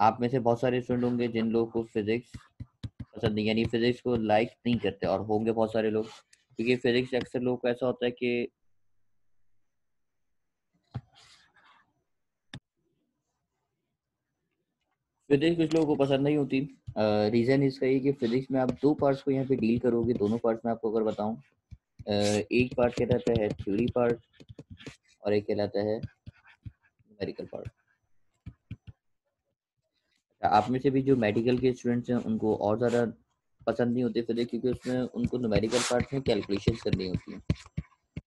आप में से बहुत सारे स्टूडेंट होंगे जिन लोगों को फिजिक्स पसंद नहीं, यानी फिजिक्स को लाइक नहीं करते, और होंगे बहुत सारे लोग, क्योंकि फिजिक्स अक्सर लोगों को ऐसा होता है कि फिजिक्स कुछ लोगों को पसंद नहीं होती। रीज़न इसका ये कि फिजिक्स में आप दो पार्ट्स को यहाँ पे डील करोगे। दोनों पार्ट्स में आपको अगर बताऊं, एक पार्ट कहलाता है थ्योरी पार्ट और एक कहलाता है न्यूमेरिकल पार्ट। आप में से भी जो मेडिकल के स्टूडेंट्स हैं उनको और ज़्यादा पसंद नहीं होती फिजिक्स, क्योंकि उसमें उनको न्यूमेरिकल पार्ट में कैलकुलेशन करनी होती है।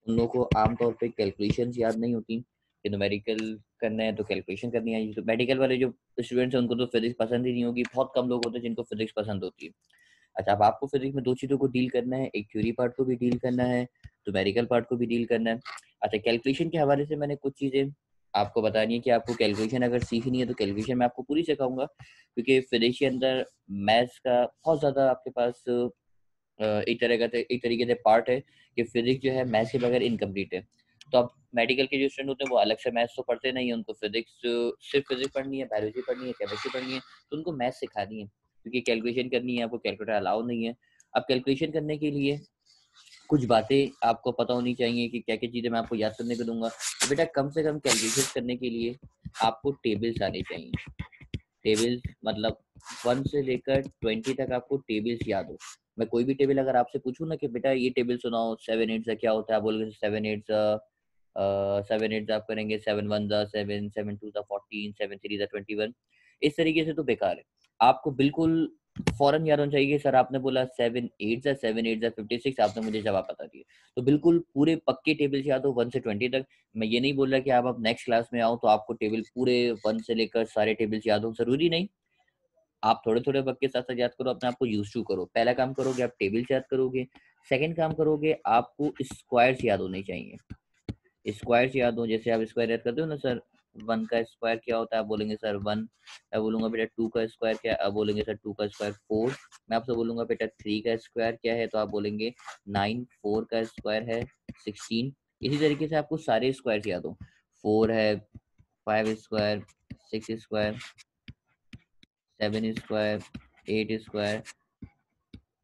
उन लोगों को आमतौर पे कैलकुलेशंस याद नहीं होती कि न्यूमेरिकल करना है तो कैलकुलेशन करनी है। तो मेडिकल वाले जो स्टूडेंट्स हैं उनको तो फिजिक्स पसंद ही नहीं होगी। बहुत कम लोग होते हैं जिनको फिजिक्स पसंद होती है। अच्छा, अब आपको फिजिक्स में दो चीज़ों को डील करना है, एक थ्योरी पार्ट को भी डील करना है, न्यूमेरिकल पार्ट को भी डील करना है। अच्छा, कैलकुलेशन के हवाले से मैंने कुछ चीज़ें आपको बतानी है कि आपको कैलकुलेशन अगर सीखनी है तो कैलकुलेशन मैं आपको पूरी सिखाऊंगा, क्योंकि फिजिक्स के अंदर मैथ्स का बहुत ज़्यादा आपके पास एक तरीके से पार्ट है कि फिजिक्स जो है मैथ्स के बगैर इनकम्प्लीट है। तो अब मेडिकल के जो स्टूडेंट होते हैं वो अलग से मैथ्स तो पढ़ते नहीं है, उनको फिजिक्स सिर्फ फिजिक्स पढ़नी है, बायोलॉजी पढ़नी है, केमिस्ट्री पढ़नी है, तो उनको मैथ्स सिखानी है, क्योंकि कैलकुलेशन करनी है, आपको कैलकुलेटर अलाउ नहीं है। अब कैलकुलेशन करने के लिए कुछ बातें आपको पता होनी चाहिए कि क्या क्या चीज़ें मैं आपको याद करने को दूंगा। तो बेटा कम से कम कैलकुलेशन करने के लिए आपको टेबल्स आने चाहिए। टेबल्स मतलब 1 से लेकर 20 तक आपको टेबल्स याद हो। मैं कोई भी टेबल अगर आपसे पूछूँ ना कि बेटा ये टेबल सुनाओ, 7 8 क्या होता है, आप बोलोगे 7 8 7 8 आप करेंगे 7 1 7 7 2 14 7 3 21। इस तरीके से तो बेकार है। आपको बिल्कुल फौरन याद होना चाहिए कि सर आपने बोला 7 8 7 8 56, आपने मुझे जवाब बता दिया। तो बिल्कुल पूरे पक्के टेबल्स याद हो 1 से 20 तक। मैं ये नहीं बोल रहा कि आप अब नेक्स्ट क्लास में आओ तो आपको टेबल पूरे 1 से लेकर सारे टेबल्स याद हो, ज़रूरी नहीं। आप थोड़े-थोड़े वक़्त के साथ-साथ याद करो, अपने आप को यूज़्ड टू करो। पहला काम करोगे आप टेबल्स याद करोगे, सेकंड काम करोगे आपको स्क्वायर्स याद होने चाहिए। स्क्वायर्स याद हो, जैसे आप स्क्वायर याद करते हो ना सर, 1 का स्क्वायर क्या होता है? आप बोलेंगे सर 1। मैं बोलूँगा बेटा 2 का स्क्वायर क्या है? आप बोलेंगे सर 2 का स्क्वायर 4। मैं आपसे बोलूँगा बेटा 3 का स्क्वायर क्या है? तो आप बोलेंगे 9। 4 का स्क्वायर है 16। इसी तरीके से आपको सारे स्क्वायर्स याद हो। 4 है, 5 square, 6 square, 7 square, 8 square,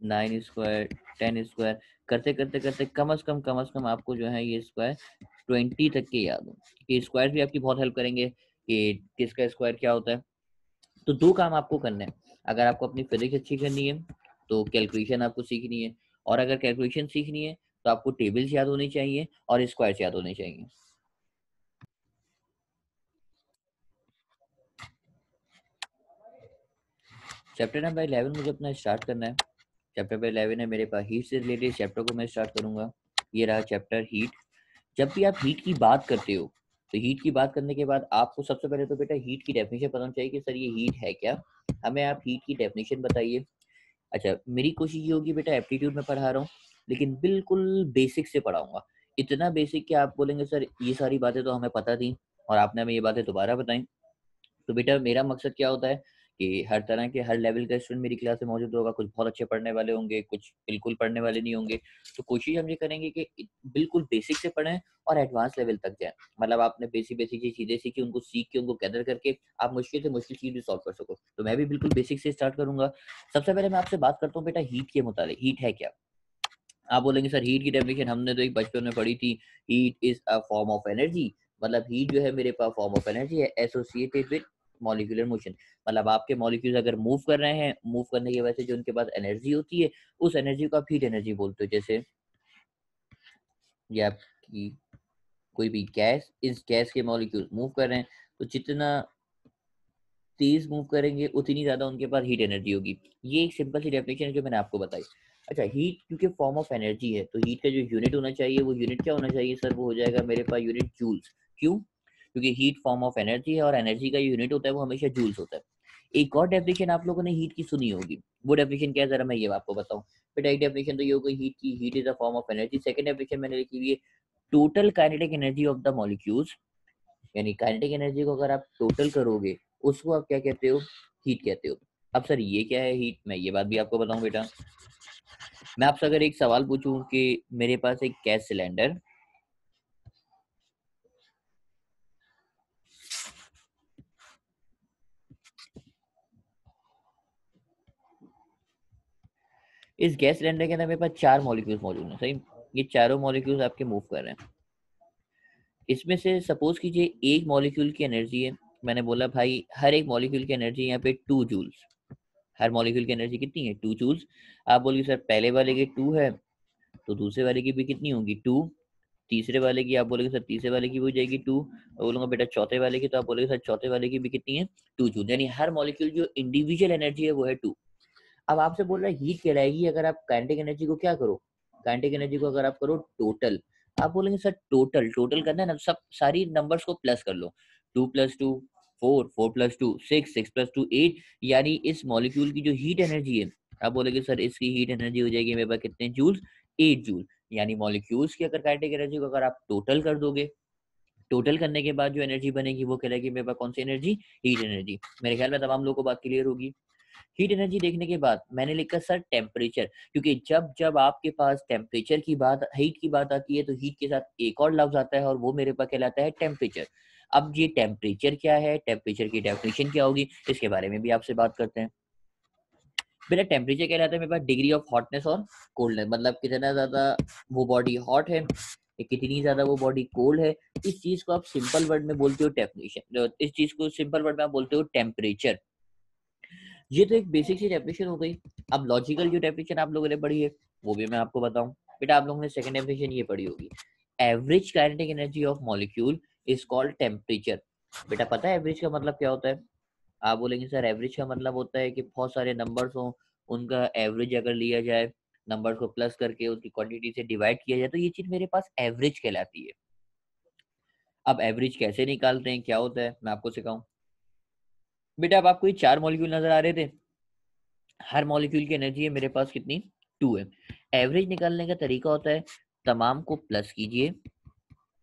9 square, 10 square, करते-करते कम से कम आपको जो है ये स्क्वायर 20 तक के याद हो। ये स्क्वायर भी आपकी बहुत हेल्प करेंगे कि किसका स्क्वायर क्या होता है। तो 2 काम आपको करने हैं। अगर आपको अपनी फिजिक्स अच्छी करनी है, तो कैलकुलेशन आपको सीखनी है, और अगर कैलकुलेशन सीखनी है, तो आपको टेबल्स याद होनी चाहिए और स्क्वायर्स याद होने चाहिए। चैप्टर नंबर 11 मुझे अपना स्टार्ट करना है। चैप्टर नंबर 11 है मेरे पास हीट से रिलेटेड, चैप्टर को मैं स्टार्ट करूँगा। ये रहा चैप्टर हीट। जब भी आप हीट की बात करते हो, तो हीट की बात करने के बाद आपको सबसे पहले तो बेटा हीट की डेफिनेशन पता होनी चाहिए कि सर ये हीट है क्या? हमें आप हीट की डेफिनेशन बताइए। अच्छा, मेरी कोशिश ये होगी बेटा एप्टीट्यूड में पढ़ा रहा हूँ, लेकिन बिल्कुल बेसिक से पढ़ाऊँगा। इतना बेसिक कि आप बोलेंगे सर ये सारी बातें तो हमें पता थी और आपने हमें ये बातें दोबारा बताई। तो बेटा मेरा मकसद क्या होता है कि हर तरह के हर लेवल का स्टूडेंट मेरी क्लास में मौजूद होगा। कुछ बहुत अच्छे पढ़ने वाले होंगे, कुछ बिल्कुल पढ़ने वाले नहीं होंगे। तो कोशिश हम ये करेंगे कि बिल्कुल बेसिक से पढ़ें और एडवांस लेवल तक जाएँ। मतलब आपने बेसिक बेसिक जो चीज़ें सीखी उनको सीख के उनको गैदर करके आप मुश्किल से मुश्किल चीज़ भी सॉल्व कर सको। तो मैं भी बिल्कुल बेसिक से स्टार्ट करूँगा। सबसे पहले मैं आपसे बात करता हूँ बेटा हीट के मुताबिक, हीट है क्या? आप बोलेंगे सर हीट की डेफिनेशन हमने तो एक बचपन में पढ़ी थी, heat is a form of energy. मतलब हीट जो है मेरे पास फॉर्म ऑफ एनर्जी है एसोसिएटेड विद मॉलिक्यूलर मोशन। मतलब आपके मॉलिक्यूल्स अगर मूव कर रहे हैं, मूव करने की वजह से जो उनके पास एनर्जी होती है, उस एनर्जी को आप हीट एनर्जी बोलते हो। जैसे ये आपकी कोई भी गैस, इस गैस के मॉलिक्यूल मूव कर रहे हैं, तो जितना तेज मूव करेंगे उतनी ज़्यादा उनके पास हीट एनर्जी होगी। ये एक सिंपल सी डेफिनेशन है जो मैंने आपको बताई। अच्छा, हीट क्योंकि फॉर्म ऑफ एनर्जी है, तो हीट का जो यूनिट होना चाहिए वो यूनिट क्या होना चाहिए सर? वो हो जाएगा मेरे पास यूनिट जूल्स। क्यों? क्योंकि हीट फॉर्म ऑफ एनर्जी है और एनर्जी का यूनिट होता है वो हमेशा जूल्स होता है। एक और डेफिनेशन आप लोगों ने हीट की सुनी होगी, वो डेफिनेशन क्या है ज़रा मैं ये आपको बताऊँ। बेटा एक डेफिनेशन तो ये हो गई हीट की, heat is a form of energy. Second definition मैंने लिखी हुई है total kinetic energy of the molecules. यानी काइनेटिक एनर्जी को अगर आप टोटल करोगे, उसको आप क्या कहते हो? हीट कहते हो। अब सर ये क्या है हीट? मैं ये बात भी आपको बताऊँ बेटा। मैं आपसे अगर एक सवाल पूछूँ कि मेरे पास एक गैस सिलेंडर इस गैस सिलेंडर के अंदर मेरे पास 4 मॉलिक्यूल्स मौजूद हैं, सही। ये चारों मॉलिक्यूल्स आपके मूव कर रहे हैं। इसमें से सपोज कीजिए एक मॉलिक्यूल की एनर्जी है, मैंने बोला भाई हर एक मॉलिक्यूल की एनर्जी यहाँ पे 2 जूल्स। हर मॉलिक्यूल की एनर्जी कितनी है? 2 जूल्स। आप बोलिए सर पहले वाले की 2 है तो दूसरे वाले की भी कितनी होगी? 2। तीसरे वाले की आप बोलेंगे सर तीसरे वाले की भी हो जाएगी 2, और बोलूंगा बेटा चौथे वाले की, तो आप बोलेंगे सर चौथे वाले की भी कितनी है? 2 जूल। यानी हर मॉलिक्यूल जो इंडिविजुअल एनर्जी है वो है 2। अब आपसे बोल रहा है हीट कहलाएगी अगर आप काइनेटिक एनर्जी को क्या करो, काइनेटिक एनर्जी को अगर आप करो टोटल। आप बोलेंगे सर टोटल, टोटल करना है ना, सब सारी नंबर्स को प्लस कर लो। 2 + 2 4, 4 + 2 6, 6 + 2 8। यानी इस मॉलिक्यूल की जो हीट एनर्जी है, आप बोलेंगे सर इसकी हीट एनर्जी हो जाएगी मेरे पास कितने जूल्स? 8 जूल। यानी मॉलिक्यूल्स की अगर काइनेटिक एनर्जी को अगर आप टोटल कर दोगे, टोटल करने के बाद जो एनर्जी बनेगी वो कहलाएगी मेरे पास कौन सी एनर्जी? Heat energy. मेरे ख्याल में तमाम लोगों को बात क्लियर होगी। हीट एनर्जी देखने के बाद मैंने लिखा सर टेम्परेचर, क्योंकि जब जब आपके पास टेम्परेचर की बात, हीट की बात आती है तो हीट के साथ एक और लफ्ज आता है और वो मेरे पास कहलाता है टेम्परेचर। अब ये टेम्परेचर क्या है, टेम्परेचर की डेफिनेशन क्या होगी, इसके बारे में भी आपसे बात करते हैं। बेटा टेम्परेचर क्या रहता है मेरे पास? डिग्री ऑफ हॉटनेस और कोल्डनेस, मतलब कितना ज्यादा वो बॉडी हॉट है, कितनी ज्यादा वो बॉडी कोल्ड है। इस चीज को आप सिंपल वर्ड में बोलते हो टेम्परेचर, इस चीज को सिंपल वर्ड में आप बोलते हो टेम्परेचर। ये तो एक बेसिक सी डेफिनेशन हो गई। अब लॉजिकल जो डेफिनेशन आप लोगों ने पढ़ी है वो भी मैं आपको बताऊं। बेटा आप लोगों ने सेकंड डेफिनेशन ये पढ़ी होगी, average kinetic energy of molecule is called temperature. बेटा पता है एवरेज का मतलब क्या होता है? आप बोलेंगे सर एवरेज का मतलब होता है कि बहुत सारे नंबर्स हो, उनका एवरेज अगर लिया जाए, नंबर को प्लस करके उसकी क्वांटिटी से डिवाइड किया जाए तो ये चीज मेरे पास एवरेज कहलाती है। अब एवरेज कैसे निकालते हैं, क्या होता है, मैं आपको सिखाऊं। बेटा अब आपको ये 4 मॉलिक्यूल नजर आ रहे थे, हर मॉलिक्यूल की एनर्जी है मेरे पास कितनी? 2 है। एवरेज निकालने का तरीका होता है तमाम को प्लस कीजिए,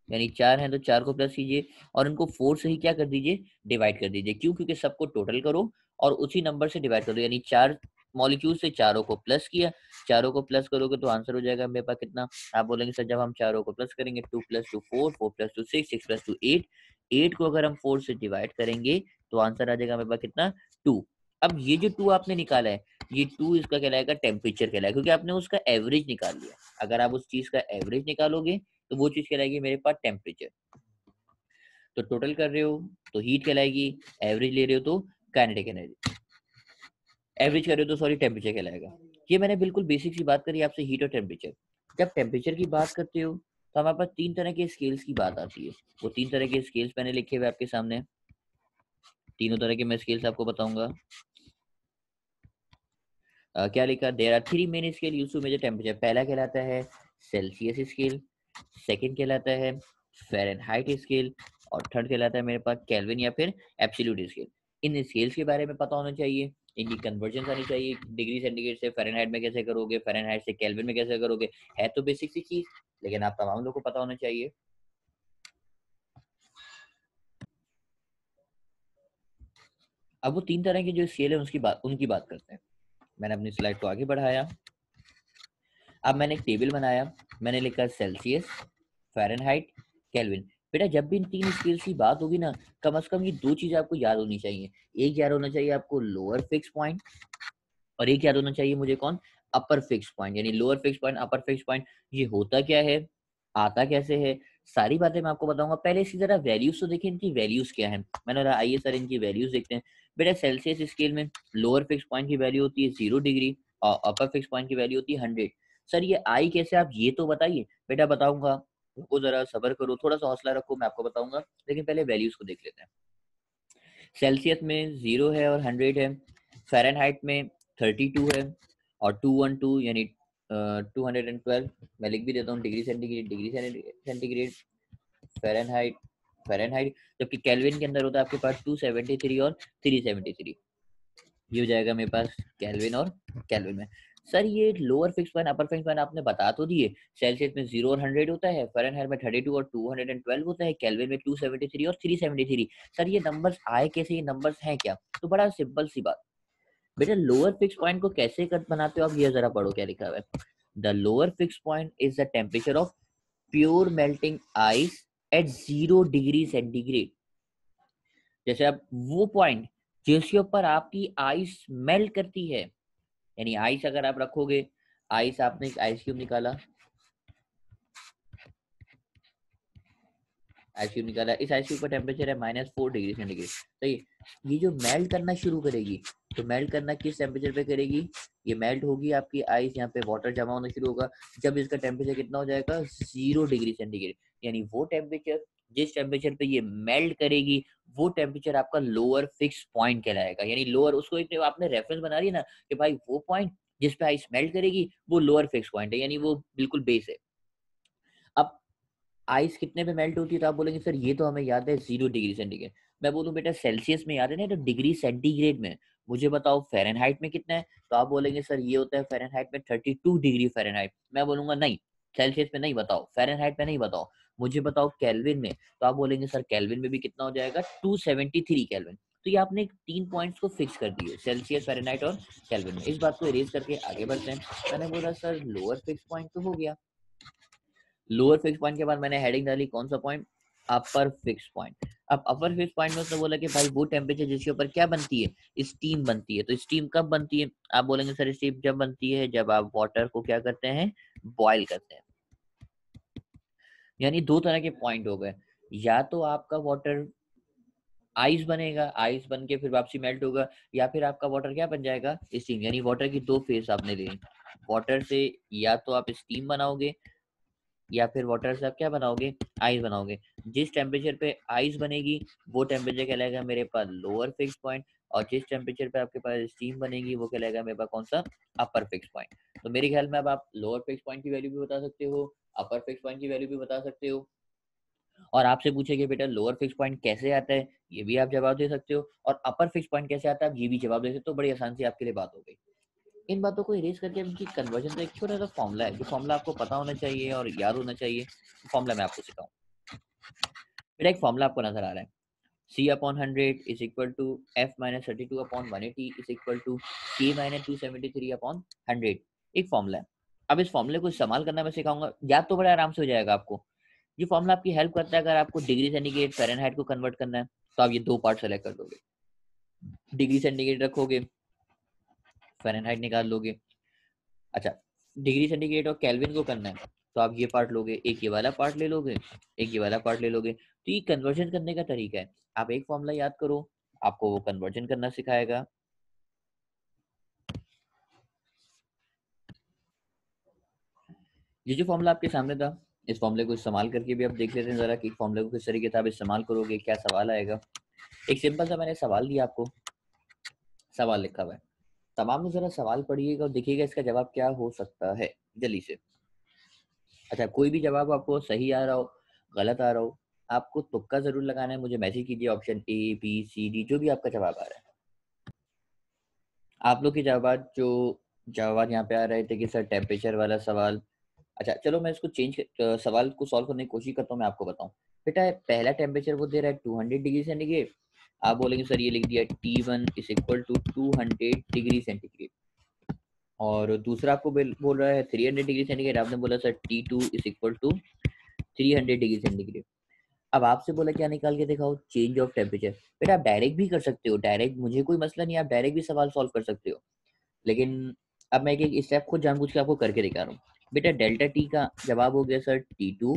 यानी 4 हैं तो 4 को प्लस कीजिए और उनको 4 से ही क्या कर दीजिए? डिवाइड कर दीजिए। क्यों? क्योंकि सबको टोटल करो और उसी नंबर से डिवाइड कर दो। यानी 4 मॉलिक्यूल से चारों को प्लस किया, चारों को प्लस करोगे तो आंसर हो जाएगा मेरे पास कितना? आप बोलेंगे सर जब हम चारों को प्लस करेंगे 2 + 2 4, 4 + 2 6, 6 + 2 8, 8 को अगर हम 4 से डिवाइड करेंगे तो आंसर आ जाएगा मेरे पास कितना? 2। अब ये जो 2 आपने निकाला है, ये 2 इसका कहलाएगा टेम्परेचर कहलाएगा, क्योंकि आपने उसका एवरेज निकाल लिया। अगर आप उस चीज का एवरेज निकालोगे तो वो चीज कहलाएगी मेरे पास टेम्परेचर। तो टोटल कर रहे हो तो हीट कहलाएगी, एवरेज ले रहे हो तो काइनेटिक एनर्जी, एवरेज कर रहे हो तो सॉरी टेम्परेचर कहलाएगा। ये मैंने बिल्कुल बेसिक सी बात करी आपसे, हीट और टेम्परेचर। जब टेम्परेचर की बात करते हो तो हमारे पास 3 तरह के स्केल्स की बात आती है। वो 3 तरह के स्केल्स मैंने लिखे हुए आपके सामने, तीनों तरह के मैं स्केल्स आपको बताऊंगा। क्या लिखा? There are 3 main scale used to measure temperature. पहला कहलाता है सेल्सियस स्केल, सेकंड कहलाता है फ़ारेनहाइट स्केल और थर्ड कहलाता है मेरे पास केल्विन या फिर एब्सोल्यूट स्केल। इन स्केल्स के बारे में पता होना चाहिए, इनकी कन्वर्जन आनी चाहिए, डिग्री सेंटीग्रेड से फ़ारेनहाइट में कैसे करोगे, फ़ारेनहाइट से केल्विन में कैसे करोगे। है तो बेसिक सी चीज, लेकिन आप तमाम लोगों को पता होना चाहिए। अब वो 3 तरह की जो स्केल है उनकी बात करते हैं। मैंने अपनी स्लाइड को आगे बढ़ाया, अब मैंने एक टेबल बनाया, मैंने लिखा सेल्सियस, फ़ारेनहाइट, केल्विन। बेटा जब भी इन 3 स्केल्स की बात होगी ना, कम से कम ये 2 चीज़ें आपको याद होनी चाहिए। एक याद होना चाहिए आपको लोअर फिक्स पॉइंट, और एक याद होना चाहिए मुझे कौन? Upper fix point. यानी lower fix point, upper fix point, ये होता क्या है, आता कैसे है, सारी बातें मैं आपको बताऊंगा। पहले इसकी जरा वैल्यूज तो देखिए, इनकी वैल्यूज क्या है। मैंने बोला आइए सर इनकी वैल्यूज देखते हैं। बेटा सेल्सियस स्केल में लोअर फिक्स पॉइंट की वैल्यू होती है 0 डिग्री और अपर फिक्स पॉइंट की वैल्यू होती है 100। सर ये आई कैसे, आप ये तो बताइए। बेटा बताऊंगा, रुको जरा सबर करो, थोड़ा सा हौसला रखो, मैं आपको बताऊंगा, लेकिन पहले वैल्यूज को देख लेते हैं। सेल्सियस में 0 है और 100 है, फ़ारेनहाइट में 32 है और 212 यानी 212। मैं लिख भी देता हूँ degree centigrade, degree centigrade, Fahrenheit, Fahrenheit. जबकि केल्विन के अंदर होता है आपके पास 273 और 373। ये हो जाएगा मेरे पास केल्विन और केल्विन में। सर ये lower fix point upper fix point आपने बता तो दिए। सेल्सियस में 0 और 100 होता है, फ़ारेनहाइट में 32 और 212 होता है, केल्विन में 273 और 373। सर ये नंबर्स आए कैसे, ये नंबर्स हैं क्या? तो बड़ा सिंपल सी बात। बेटा लोअर फिक्स पॉइंट को कैसे कट बनाते हो आप, ये जरा पढ़ो क्या लिखा हुआ है। The lower fix point is the temperature of pure melting ice eight 0 degree centigrade. जैसे आप वो पॉइंट जिसके ऊपर आपकी आइस मेल्ट करती है, यानी आइस अगर आप रखोगे, आइस, आपने एक आइस क्यूब निकाला, आइस क्यूब निकाला, इस आइस क्यूब का टेम्परेचर है -4 डिग्री सेंटीग्रेड। तो ये जो मेल्ट करना शुरू करेगी, तो मेल्ट करना किस टेम्परेचर पे करेगी, ये मेल्ट होगी आपकी आइस, यहाँ पे वाटर जमा होना शुरू होगा जब इसका टेम्परेचर कितना हो जाएगा, 0 डिग्री सेंटीग्रेड। यानी वो टेम्परेचर जिस टेम्परेचर पे ये मेल्ट करेगी, वो टेम्परेचर आपका लोअर फिक्स पॉइंट कहलाएगा। यानी लोअर, उसको एक आपने रेफरेंस बना रही है ना कि भाई वो पॉइंट जिस पे आइस मेल्ट करेगी वो लोअर फिक्स पॉइंट है, यानी वो बिल्कुल बेस है। अब आइस कितने पे मेल्ट होती है, तो आप बोलेंगे सर ये तो हमें याद है 0 डिग्री सेंटीग्रेड। मैं बोलूँ बेटा सेल्सियस में याद है ना, तो डिग्री सेंटीग्रेड में मुझे बताओ फ़ारेनहाइट में कितना है, तो आप बोलेंगे सर ये होता है फ़ारेनहाइट में 32 डिग्री फ़ारेनहाइट। मैं बोलूंगा नहीं, सेल्सियस में नहीं बताओ, फ़ारेनहाइट में नहीं बताओ, मुझे बताओ केल्विन में। तो आप बोलेंगे सर केल्विन में भी कितना हो जाएगा, 273 केल्विन। तो ये आपने 3 पॉइंट्स को फिक्स कर दिए, सेल्सियस, फ़ारेनहाइट और केल्विन में। इस बात को इरेज करके आगे बढ़ते हैं। मैंने बोला सर लोअर फिक्स पॉइंट तो हो गया, लोअर फिक्स पॉइंट के बाद मैंने हेडिंग डाली कौन सा पॉइंट, अपर फिक्स पॉइंट। अब अपर फिक्स पॉइंट में उसने बोला कि भाई वो टेम्परेचर जिसके ऊपर क्या बनती है, स्टीम बनती है। तो स्टीम कब बनती है, आप बोलेंगे सर स्टीम जब बनती है जब आप वाटर को क्या करते हैं, बॉयल करते हैं। यानी दो तरह के पॉइंट हो गए, या तो आपका वाटर आइस बनेगा, आइस बन के फिर वापसी मेल्ट होगा, या फिर आपका वाटर क्या बन जाएगा, स्टीम। यानी वाटर की दो फेस आपने ली, वाटर से या तो आप स्टीम बनाओगे या फिर वाटर से आप क्या बनाओगे, आइस बनाओगे। जिस टेम्परेचर पे आइस बनेगी वो टेम्परेचर कहलाएगा मेरे पास लोअर फिक्स पॉइंट, और जिस टेम्परेचर पे आपके पास स्टीम बनेगी वो कहलाएगा मेरे पास कौन सा, अपर फिक्स पॉइंट। तो मेरे ख्याल में अब आप लोअर फिक्स पॉइंट की वैल्यू भी बता सकते हो, अपर फिक्स पॉइंट की वैल्यू भी बता सकते हो, और आपसे पूछे कि बेटा लोअर फिक्स पॉइंट कैसे आता है, ये भी आप जवाब दे सकते हो, और अपर फिक्स पॉइंट कैसे आता है आप ये भी जवाब दे सकते हो। बड़ी आसान सी आपके लिए बात हो गई। इन बातों को इरेज करके इनकी कन्वर्जन का एक छोटा सा फॉर्मूला है, जो फॉर्मूला आपको पता होना चाहिए और याद होना चाहिए। फॉर्मूला मैं आपको सिखाऊं, मेरा एक फॉर्मूला आपको नजर आ रहा है, C upon 100 is equal to F minus 32 upon 180 is equal to K minus 273 upon 100। एक फॉर्मूला है। अब इस फॉर्मूले को इस्तेमाल करना मैं सिखाऊंगा, याद तो बड़ा आराम से हो जाएगा आपको। ये फॉर्मूला आपकी हेल्प करता है अगर आपको डिग्री सेंटीग्रेड फ़ारेनहाइट को कन्वर्ट करना है, तो आप ये दो पार्ट सेलेक्ट कर दोगे, डिग्री सेंटीग्रेड रखोगे, फ़ारेनहाइट निकाल लोगे। अच्छा, डिग्री सेंटीग्रेड और केल्विन को करना है, तो आप ये पार्ट लोगे, एक ये वाला पार्ट ले लोगे, एक ये वाला पार्ट ले लोगे। तो ये कन्वर्जन करने का तरीका है। आप एक फॉर्मूला याद करो, आपको वो कन्वर्जन करना सिखाएगा। ये जो फॉर्मूला आपके सामने था, इस फॉर्मूले को इस्तेमाल करके भी आप देख लेते हैं जरा कि फॉर्मूले को किस तरीके से आप इस्तेमाल करोगे, क्या सवाल आएगा। एक सिंपल सा मैंने सवाल दिया आपको, सवाल लिखा हुआ है, तमाम में जरा सवाल पढ़िएगा और देखिएगा इसका जवाब क्या हो सकता है जल्दी से। अच्छा, कोई भी जवाब आपको सही आ रहा हो, गलत आ रहा हो, आपको तुक्का ज़रूर लगाना है। मुझे मैसेज कीजिए option A, B, C, D, जो भी आपका जवाब आ रहा है। आप लोग के जवाब यहाँ पे आ रहे थे कि सर टेम्परेचर वाला सवाल। अच्छा चलो मैं इसको सवाल को सॉल्व करने की कोशिश करता हूँ, मैं आपको बताऊँ। बेटा पहला टेम्परेचर वो दे रहा है 200 डिग्री सेंटीग्रेड। आप बोलेंगे सर ये लिख दिया T1 is equal to 200 degree centigrade, और दूसरा आपको बोल रहा है 300 डिग्री सेंटीग्रेड। आपने बोला sir T2 is equal to 300 degree centigrade. अब आपसे बोला क्या निकाल के दिखाओ, चेंज ऑफ टेम्परेचर। बेटा आप डायरेक्ट भी कर सकते हो, डायरेक्ट मुझे कोई मसला नहीं है, आप डायरेक्ट भी सवाल सॉल्व कर सकते हो, लेकिन अब मैं एक स्टेप खुद जानबूझ के आपको करके दिखा रहा हूँ। बेटा डेल्टा टी का जवाब हो गया sir T2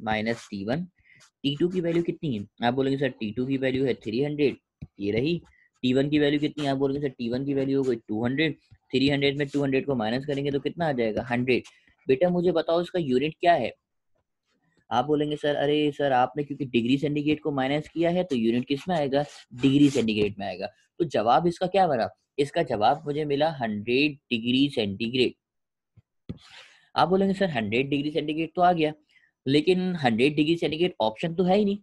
minus T1। T2 की वैल्यू कितनी है, आप बोलेंगे सर T2 की वैल्यू है 300, ये रही। T1 की वैल्यू कितनी है, आप बोलेंगे सर T1 की वैल्यू हो गई 200। 300 में 200 को माइनस करेंगे तो कितना आ जाएगा, 100। बेटा मुझे बताओ इसका यूनिट क्या है। आप बोलेंगे सर अरे सर आपने क्योंकि डिग्री सेंटीग्रेड को माइनस किया है तो यूनिट किस में आएगा, डिग्री सेंटीग्रेड में आएगा। तो जवाब इसका क्या बना, इसका जवाब मुझे मिला 100 डिग्री सेंटीग्रेड। आप बोलेंगे सर 100 डिग्री सेंटीग्रेड तो आ गया, लेकिन 100 डिग्री सेंटीग्रेड ऑप्शन तो है ही नहीं,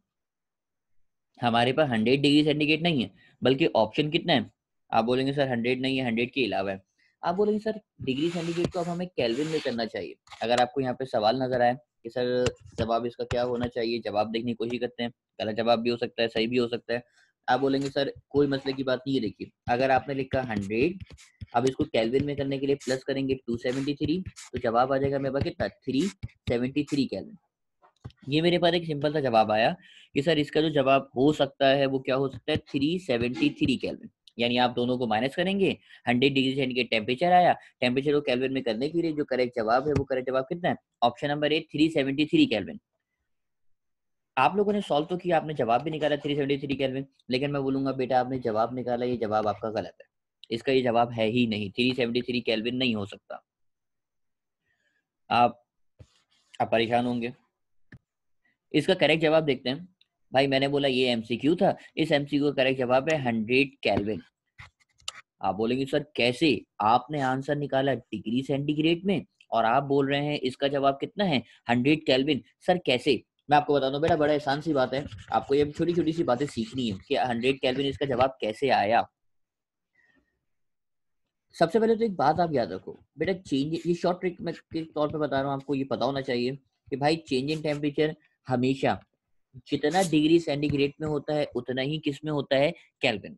हमारे पास 100 डिग्री सेंटीग्रेड नहीं है, बल्कि ऑप्शन कितना है। आप बोलेंगे सर 100 नहीं है, 100 के अलावा है। आप बोलेंगे सर डिग्री सेंटीग्रेड को अब हमें केल्विन में करना चाहिए। अगर आपको यहाँ पे सवाल नजर आए कि सर जवाब इसका क्या होना चाहिए, जवाब देखने की कोशिश करते हैं, गलत जवाब भी हो सकता है, सही भी हो सकता है। आप बोलेंगे सर कोई मसले की बात नहीं है। देखिए अगर आपने लिखा 100, अब इसको केल्विन में करने के लिए प्लस करेंगे 273, तो जवाब आ जाएगा मेरे पास कितना, 373 केल्विन। ये मेरे पास एक सिंपल सा जवाब आया कि सर इसका जो जवाब हो सकता है वो क्या हो सकता है, 373 केल्विन। यानी आप दोनों को माइनस करेंगे, 100 डिग्री सेंटीग्रेड टेम्परेचर आया, टेम्परेचर को केल्विन में करने के लिए जो करेक्ट जवाब है वो करेक्ट जवाब कितना है? Option number A 373 kelvin. आप लोगों ने सॉल्व तो किया, आपने जवाब भी निकाला 373 केल्विन, लेकिन मैं बोलूंगा बेटा आपने जवाब निकाला, ये जवाब आपका गलत है, इसका ये जवाब है ही नहीं, 373 केल्विन नहीं हो सकता। आप परेशान होंगे। इसका करेक्ट जवाब देखते हैं। भाई मैंने बोला ये एमसीक्यू था, इस एमसीक्यू का करेक्ट जवाब है 100 केल्विन। आप बोलेंगे सर कैसे, आपने आंसर निकाला डिग्री सेंटीग्रेड में और आप बोल रहे हैं इसका जवाब कितना है 100 केल्विन, सर कैसे? मैं आपको बता दूं बेटा, बड़ा आसान सी बात है, आपको ये छोटी छोटी सी बातें सीखनी है कि 100 केल्विन इसका जवाब कैसे आया। सबसे पहले तो एक बात आप याद रखो बेटा, चेंज, ये शॉर्ट ट्रिक मैं के तौर पे बता रहा हूँ आपको, ये पता होना चाहिए कि भाई चेंज इन टेम्परेचर हमेशा जितना डिग्री सेंटीग्रेड में होता है उतना ही किस में होता है? केल्विन में।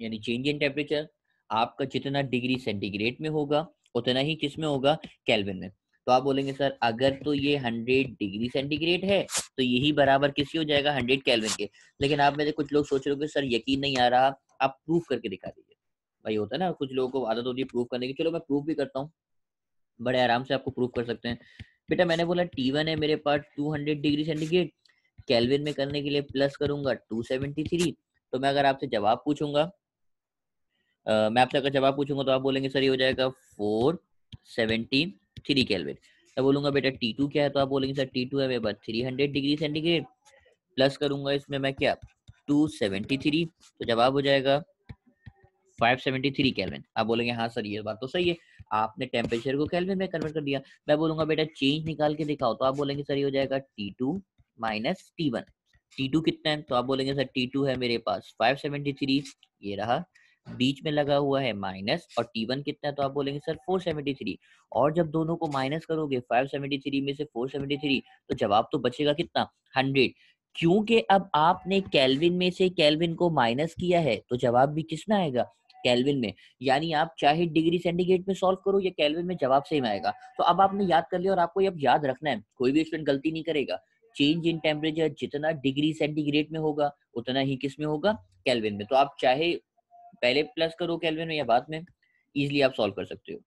यानी चेंज इन टेम्परेचर आपका जितना डिग्री सेंटीग्रेड में होगा उतना ही किस में होगा? केल्विन में। तो आप बोलेंगे सर अगर तो ये 100 डिग्री सेंटीग्रेड है तो यही बराबर किसकी हो जाएगा? 100 केल्विन के। लेकिन आप में से कुछ लोग सोच रहे हो कि सर यकीन नहीं आ रहा, आप प्रूफ करके दिखा दीजिए। भाई होता है ना कुछ लोगों को आदत होती है प्रूफ करने की, चलो मैं प्रूफ भी करता हूँ, बड़े आराम से आपको प्रूफ कर सकते हैं। बेटा मैंने बोला T1 है मेरे पास 200 डिग्री सेंटीग्रेड, केल्विन में करने के लिए प्लस करूंगा 273। तो मैं अगर आपसे जवाब पूछूंगा, मैं आपसे अगर जवाब पूछूंगा तो आप बोलेंगे सर ये हो जाएगा 473 केल्विन। मैं बोलूंगा बेटा T2 क्या है, तो आप बोलेंगे सर T2 है मेरे पास 300 डिग्री सेंटीग्रेड, प्लस करूंगा इसमें मैं क्या 273, तो जवाब हो जाएगा 573 केल्विन। आप बोलेंगे हाँ सर ये बात तो सही है, आपने टेम्परेचर को केल्विन में कन्वर्ट कर दिया। मैं बोलूंगा बेटा चेंज निकाल के दिखाओ, तो आप बोलेंगे सर ये हो जाएगा T2 माइनस T1। T2 कितना है, तो आप बोलेंगे सर T2 है मेरे पास 573, ये रहा, बीच में लगा हुआ है माइनस, और T1 कितना है, तो आप बोलेंगे सर 473। और जब दोनों को माइनस करोगे 573 में से 473, तो जवाब तो बचेगा कितना? 100। क्योंकि अब आपने केल्विन में से केल्विन को माइनस किया है तो जवाब भी किस में आएगा? केल्विन में। यानी आप चाहे डिग्री सेंटीग्रेड में सॉल्व करो या केल्विन में, जवाब सेम आएगा। तो अब आपने याद कर लिया और आपको अब याद रखना है, कोई भी स्टूडेंट गलती नहीं करेगा। चेंज इन टेम्परेचर जितना डिग्री सेंटीग्रेड में होगा उतना ही किस में होगा? केल्विन में। तो आप चाहे पहले प्लस करो केल्विन में या बाद में, इजिली आप सॉल्व कर सकते हो।